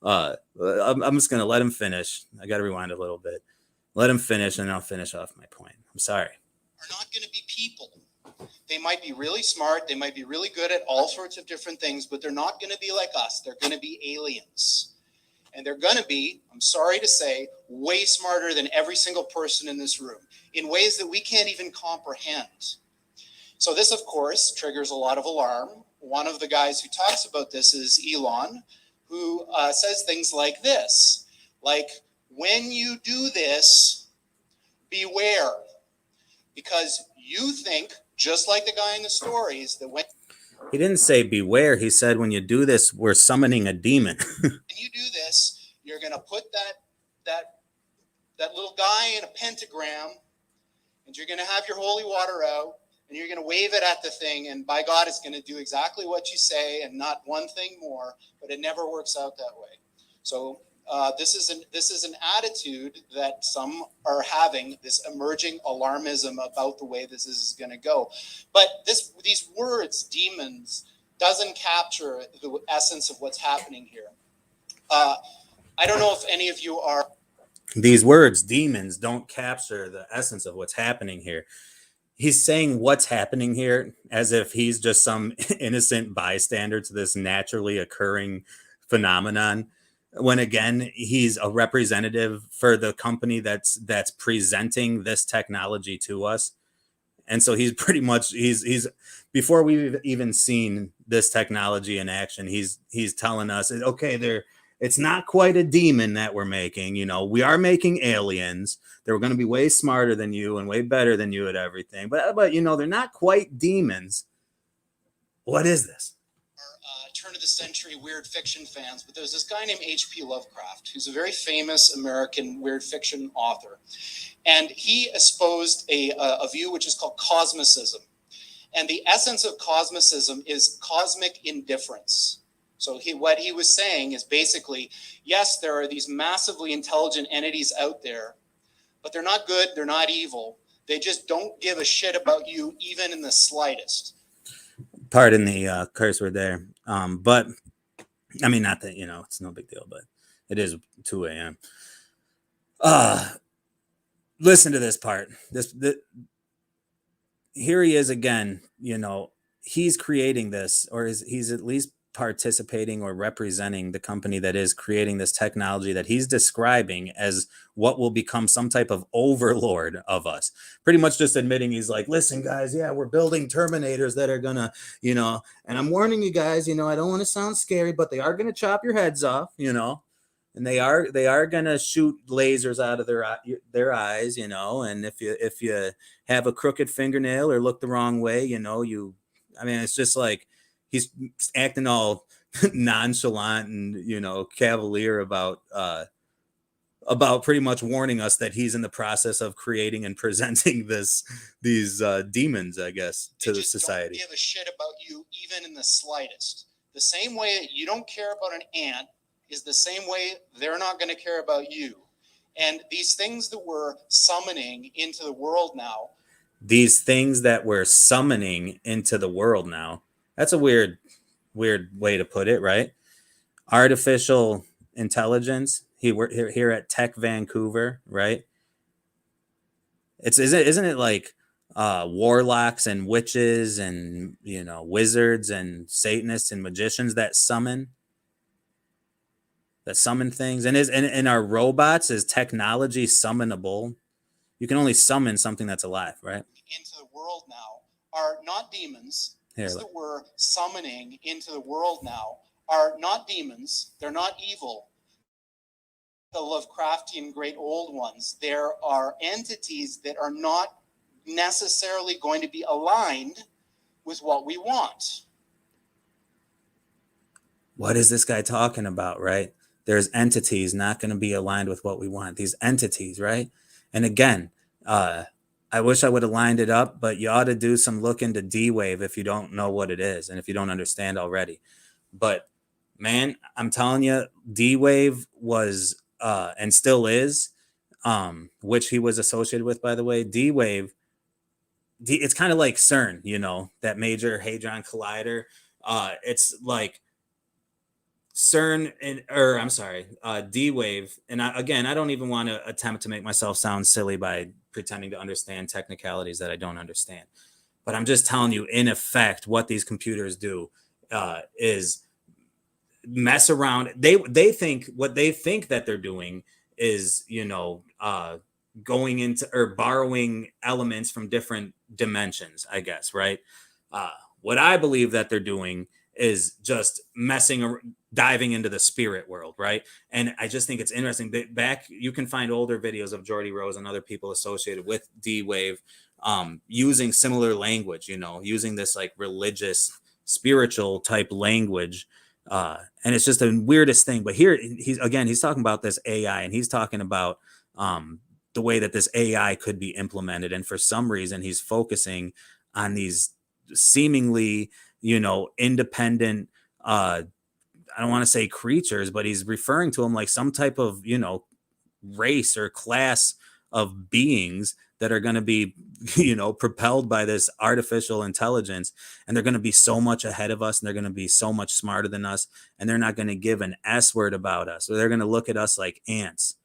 I'm just gonna let him finish. I got to rewind a little bit. Let him finish, and I'll finish off my point. I'm sorry. Are not going to be people. They might be really smart. They might be really good at all sorts of different things, but they're not going to be like us. They're going to be aliens. And they're going to be, I'm sorry to say, way smarter than every single person in this room in ways that we can't even comprehend. So this, of course, triggers a lot of alarm. One of the guys who talks about this is Elon, who says things like this, like, when you do this, beware, because you think, just like the guy in the stories, that when he didn't say beware, he said when you do this, we're summoning a demon. when you do this, you're going to put that little guy in a pentagram, and you're going to have your holy water out, and you're going to wave it at the thing, and by God, it's going to do exactly what you say and not one thing more, but it never works out that way. So this is an attitude that some are having, this emerging alarmism about the way this is going to go. But these words, demons, doesn't capture the essence of what's happening here. I don't know if any of you are... These words, demons, don't capture the essence of what's happening here. He's saying what's happening here as if he's just some innocent bystander to this naturally occurring phenomenon, when again, he's a representative for the company that's presenting this technology to us. And so he's pretty much, he's before we've even seen this technology in action, he's telling us, okay, it's not quite a demon that we're making. You know, we are making aliens. They're going to be way smarter than you and way better than you at everything. But you know, they're not quite demons. What is this? Turn of the century weird fiction fans, but there's this guy named H.P. Lovecraft, who's a very famous American weird fiction author. And he espoused a view which is called cosmicism. And the essence of cosmicism is cosmic indifference. So what he was saying is basically, yes, there are these massively intelligent entities out there, but they're not good, they're not evil. They just don't give a shit about you, even in the slightest. Pardon the curse word there. But I mean, not that, you know, it's no big deal, but it is 2 a.m. Listen to this part. Here he is again, you know, he's creating this, or he's at least participating or representing the company that is creating this technology that he's describing as what will become some type of overlord of us. Pretty much just admitting, he's like, listen guys, yeah, we're building Terminators that are gonna, you know, and I'm warning you guys, you know, I don't want to sound scary, but they are gonna chop your heads off, you know, and they are gonna shoot lasers out of their eyes, you know, and if you have a crooked fingernail or look the wrong way, you know, I mean, it's just like he's acting all nonchalant and, you know, cavalier about pretty much warning us that he's in the process of creating and presenting these demons, I guess, to the society. Don't give a shit about you, even in the slightest. The same way that you don't care about an ant is the same way they're not going to care about you. And these things that we're summoning into the world now. These things that we're summoning into the world now. That's a weird way to put it, right? Artificial intelligence. We're here at Tech Vancouver, right? Isn't it like warlocks and witches and, you know, wizards and Satanists and magicians that summon things? And our robots, is technology summonable? You can only summon something that's alive, right? Into the world now are not demons. Here, that we're summoning into the world now are not demons. They're not evil. The Lovecraftian great old ones. There are entities that are not necessarily going to be aligned with what we want. What is this guy talking about, right? there's entities not going to be aligned with what we want. These entities, right? And again, I wish I would have lined it up, but you ought to do some look into D-Wave if you don't know what it is and if you don't understand already. But man, I'm telling you, D-Wave was and still is, which he was associated with, by the way. D-Wave, it's kind of like CERN, you know, that Major Hadron Collider. It's like CERN D-Wave. And I don't even want to attempt to make myself sound silly by pretending to understand technicalities that I don't understand. But I'm just telling you, in effect, what these computers do is mess around. They think what they think that they're doing is, you know, going into or borrowing elements from different dimensions, I guess, right? What I believe that they're doing is just diving into the spirit world, right? And I just think it's interesting that you can find older videos of Jordy Rose and other people associated with D-Wave using similar language, you know, using this like religious, spiritual type language. And it's just the weirdest thing. But here he's talking about this AI, and he's talking about the way that this AI could be implemented. And for some reason, he's focusing on these seemingly, you know, independent, I don't want to say creatures, but he's referring to them like some type of, you know, race or class of beings that are going to be, you know, propelled by this artificial intelligence. And they're going to be so much ahead of us, and they're going to be so much smarter than us. And they're not going to give an S word about us. So they're going to look at us like ants.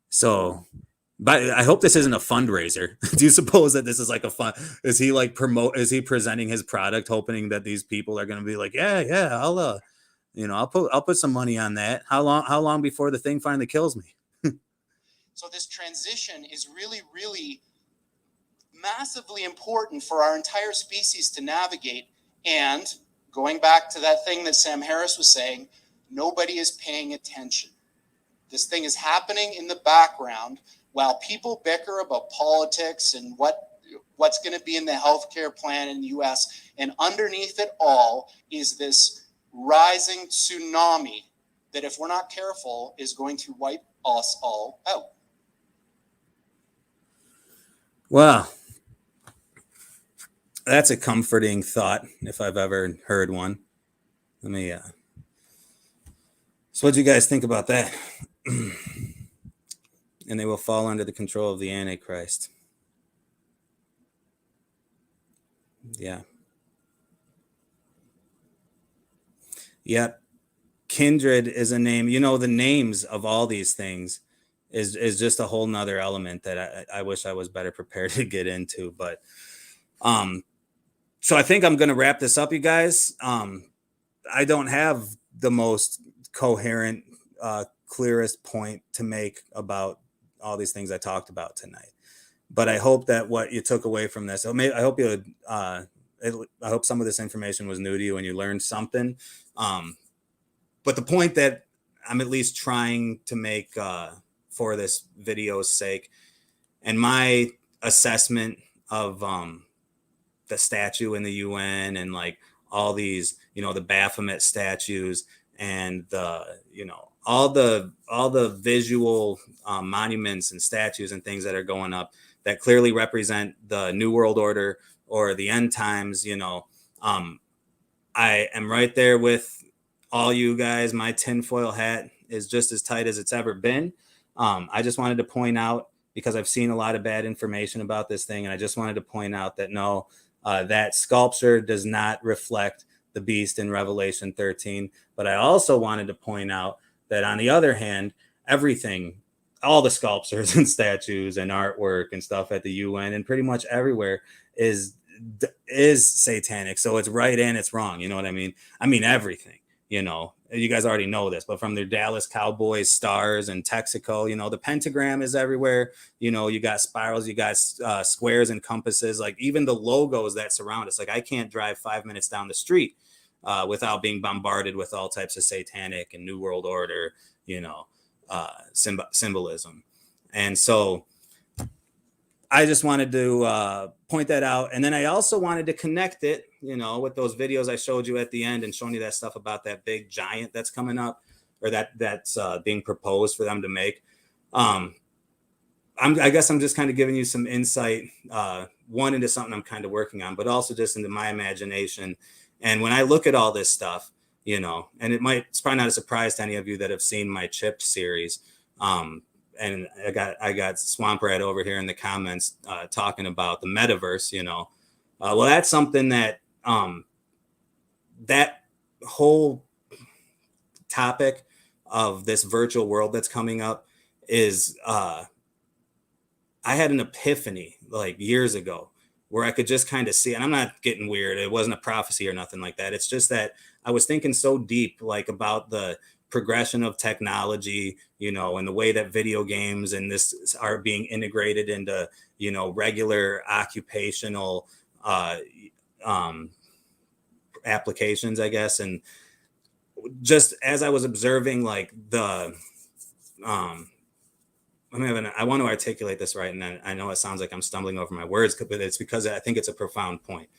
So, but I hope this isn't a fundraiser. Do you suppose that this is like a fun? Is he presenting his product, hoping that these people are going to be like, yeah, I'll put some money on that. How long before the thing finally kills me? So this transition is really, really massively important for our entire species to navigate. And going back to that thing that Sam Harris was saying, nobody is paying attention. This thing is happening in the background while people bicker about politics and what's going to be in the healthcare plan in the US. And underneath it all is this rising tsunami that, if we're not careful, is going to wipe us all out. Well, that's a comforting thought if I've ever heard one. Let me so what do you guys think about that? And they will fall under the control of the Antichrist. Yeah. Yep. Kindred is a name. You know, the names of all these things is just a whole nother element that I wish I was better prepared to get into. But so I think I'm going to wrap this up, you guys. I don't have the most coherent, clearest point to make about all these things I talked about tonight. But I hope that what you took away from this, I hope I hope some of this information was new to you and you learned something. But the point that I'm at least trying to make for this video's sake, and my assessment of the statue in the UN and like all these, you know, the Baphomet statues and the, you know, all the visual monuments and statues and things that are going up that clearly represent the New World Order or the end times, you know, I am right there with all you guys. My tinfoil hat is just as tight as it's ever been. I just wanted to point out, because I've seen a lot of bad information about this thing, and I just wanted to point out that no, that sculpture does not reflect the beast in Revelation 13. But I also wanted to point out that on the other hand, everything, all the sculptures and statues and artwork and stuff at the UN and pretty much everywhere is satanic. So it's right and it's wrong. You know what I mean? I mean, everything, you know, you guys already know this, but from their Dallas Cowboys stars and Texaco, you know, the pentagram is everywhere. You know, you got spirals, you got squares and compasses, like even the logos that surround us. Like I can't drive 5 minutes down the street without being bombarded with all types of satanic and New World Order, you know, symbolism. And so I just wanted to point that out. And then I also wanted to connect it, you know, with those videos I showed you at the end and showing you that stuff about that big giant that's coming up. or that's being proposed for them to make. I guess I'm just kind of giving you some insight, one, into something I'm kind of working on, but also just into my imagination. And when I look at all this stuff, you know, and it's probably not a surprise to any of you that have seen my Chipped series. And I got Swamp Rat over here in the comments talking about the metaverse, you know. Well, that's something that that whole topic of this virtual world that's coming up is I had an epiphany like years ago where I could just kind of see, and I'm not getting weird. It wasn't a prophecy or nothing like that. It's just that I was thinking so deep, like about the progression of technology, you know, and the way that video games and this are being integrated into, you know, regular occupational applications, I guess. And just as I was observing like the I want to articulate this right, and I know it sounds like I'm stumbling over my words, but it's because I think it's a profound point.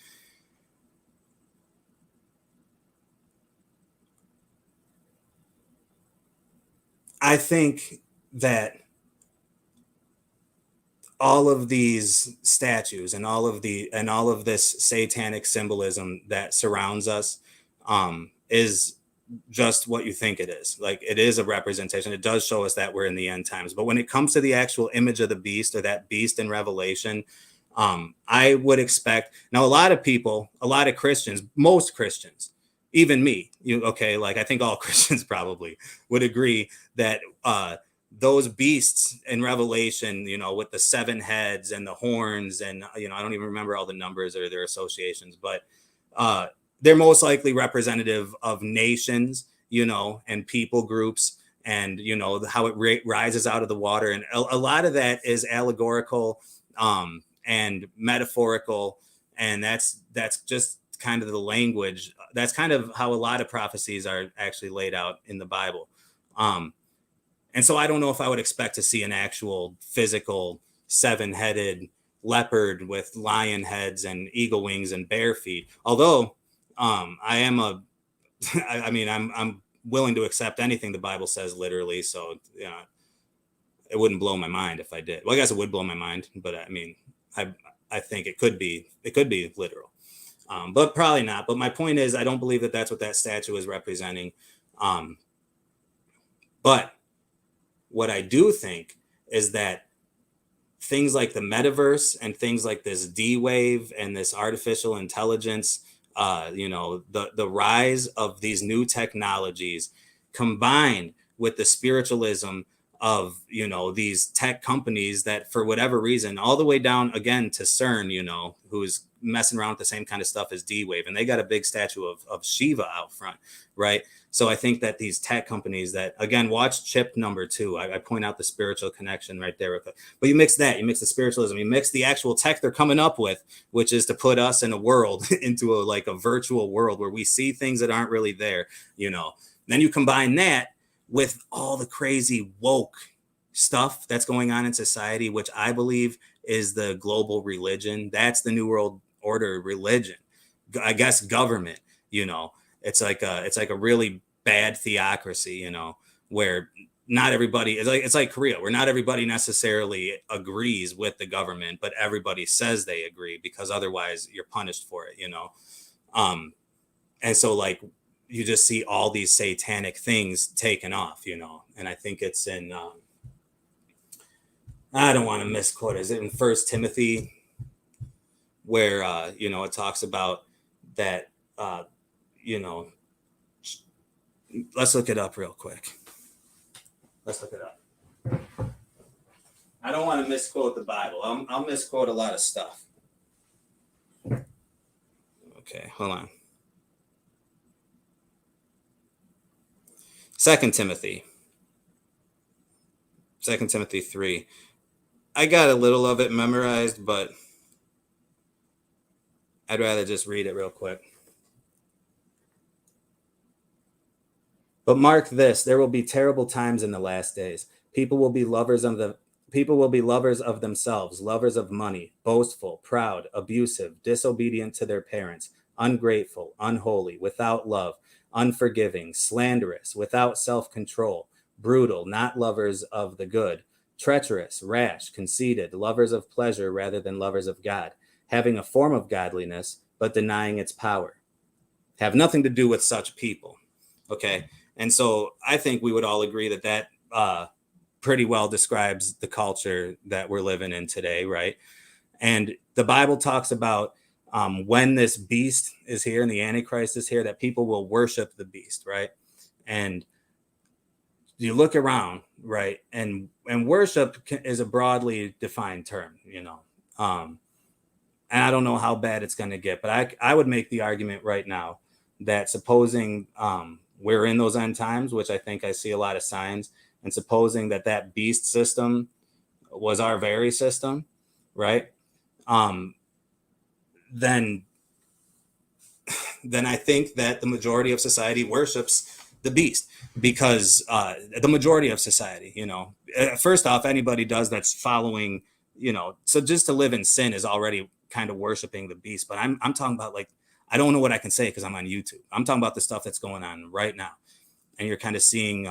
I think that all of these statues and all of this satanic symbolism that surrounds us is just what you think it is. Like, it is a representation. It does show us that we're in the end times. But when it comes to the actual image of the beast, or that beast in Revelation, I would expect, now a lot of people, a lot of Christians, most Christians, even me, like I think all Christians probably would agree that those beasts in Revelation, you know, with the 7 heads and the horns, and, you know, I don't even remember all the numbers or their associations, but they're most likely representative of nations, you know, and people groups, and, you know, how it rises out of the water. And a lot of that is allegorical and metaphorical. And that's just kind of the language. That's kind of how a lot of prophecies are actually laid out in the Bible. And so I don't know if I would expect to see an actual physical 7-headed leopard with lion heads and eagle wings and bare feet. Although I'm willing to accept anything the Bible says literally. So, you know, it wouldn't blow my mind if I did. Well, I guess it would blow my mind, but I mean, I think it could be literal, but probably not. But my point is, I don't believe that that's what that statue is representing. But what I do think is that things like the metaverse and things like this D-Wave and this artificial intelligence, you know, the rise of these new technologies combined with the spiritualism of, you know, these tech companies that, for whatever reason, all the way down again to CERN, you know, who's messing around with the same kind of stuff as D-Wave, and they got a big statue of Shiva out front, right? So I think that these tech companies that, again, watch Chip number 2, I point out the spiritual connection right there. But you mix the spiritualism, you mix the actual tech they're coming up with, which is to put us in a world, into a virtual world where we see things that aren't really there, you know. Then you combine that with all the crazy woke stuff that's going on in society, which I believe is the global religion. That's the New World Order religion, I guess, government, you know. It's like a really bad theocracy, you know, where not everybody is it's like Korea, where not everybody necessarily agrees with the government, but everybody says they agree, because otherwise you're punished for it, you know. And so, like, you just see all these satanic things taken off, you know. And I think it's in I don't want to misquote. Is it in 1 Timothy where you know, it talks about that you know, let's look it up real quick. Let's look it up. I don't want to misquote the Bible. I'll misquote a lot of stuff. Okay, hold on. 2 Timothy 3. I got a little of it memorized, but I'd rather just read it real quick. But mark this: there will be terrible times in the last days. People will be lovers of themselves, lovers of money, boastful, proud, abusive, disobedient to their parents, ungrateful, unholy, without love, unforgiving, slanderous, without self-control, brutal, not lovers of the good, treacherous, rash, conceited, lovers of pleasure rather than lovers of God, having a form of godliness, but denying its power. Have nothing to do with such people. Okay. And so I think we would all agree that that pretty well describes the culture that we're living in today, right? And the Bible talks about when this beast is here and the Antichrist is here, that people will worship the beast, right? And you look around, right? And worship is a broadly defined term, you know. And I don't know how bad it's going to get, but I would make the argument right now that supposing we're in those end times, which I think I see a lot of signs, and supposing that that beast system was our very system, right? Then I think that the majority of society worships the beast, because the majority of society, you know, first off, anybody does that's following, you know, so just to live in sin is already kind of worshiping the beast. But I'm talking about, like, I don't know what I can say because I'm on YouTube. I'm talking about the stuff that's going on right now. And you're kind of seeing,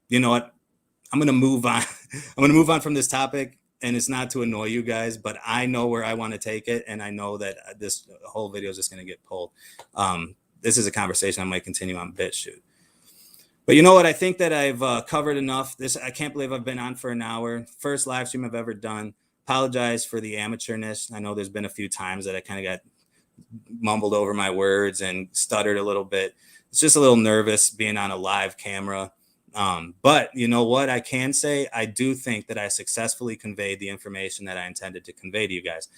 you know what, I'm going to move on. I'm going to move on from this topic, and it's not to annoy you guys, but I know where I want to take it. And I know that this whole video is just going to get pulled. This is a conversation I might continue on BitChute. But you know what? I think that I've covered enough. I can't believe I've been on for an hour. First live stream I've ever done. Apologize for the amateurness. I know there's been a few times that I kind of got mumbled over my words and stuttered a little bit. It's just a little nervous being on a live camera. But you know what I can say? I do think that I successfully conveyed the information that I intended to convey to you guys.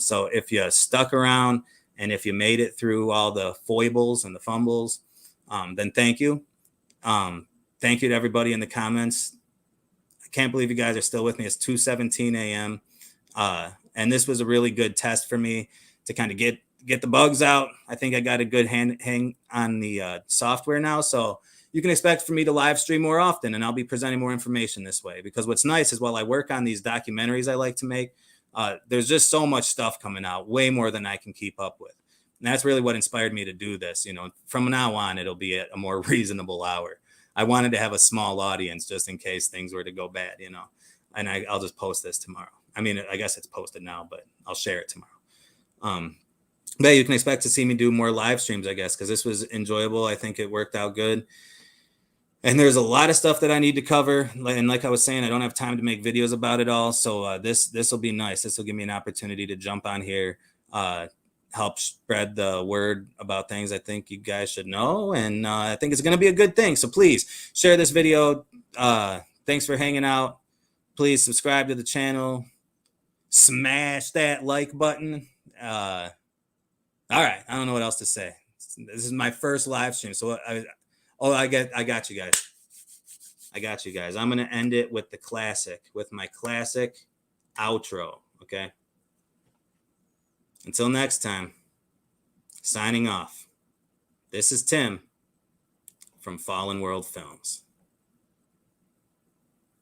So if you stuck around and if you made it through all the foibles and the fumbles, then thank you. Thank you to everybody in the comments. I can't believe you guys are still with me. It's 2:17 a.m. And this was a really good test for me to kind of get the bugs out. I think I got a good hang on the software now. So you can expect for me to live stream more often, and I'll be presenting more information this way, because what's nice is while I work on these documentaries I like to make, there's just so much stuff coming out, way more than I can keep up with. And that's really what inspired me to do this. You know, from now on, it'll be at a more reasonable hour. I wanted to have a small audience just in case things were to go bad, you know, and I'll just post this tomorrow. I mean, I guess it's posted now, but I'll share it tomorrow. But you can expect to see me do more live streams, I guess, because this was enjoyable. I think it worked out good. And there's a lot of stuff that I need to cover. And like I was saying, I don't have time to make videos about it all. So this will be nice. This will give me an opportunity to jump on here, help spread the word about things I think you guys should know. And I think it's going to be a good thing. So please share this video. Thanks for hanging out. Please subscribe to the channel. Smash that like button. All right. I don't know what else to say. This is my first live stream. So I got you guys. I got you guys. I'm going to end it with my classic outro. Okay. Until next time, signing off. This is Tim from Fallen World Films.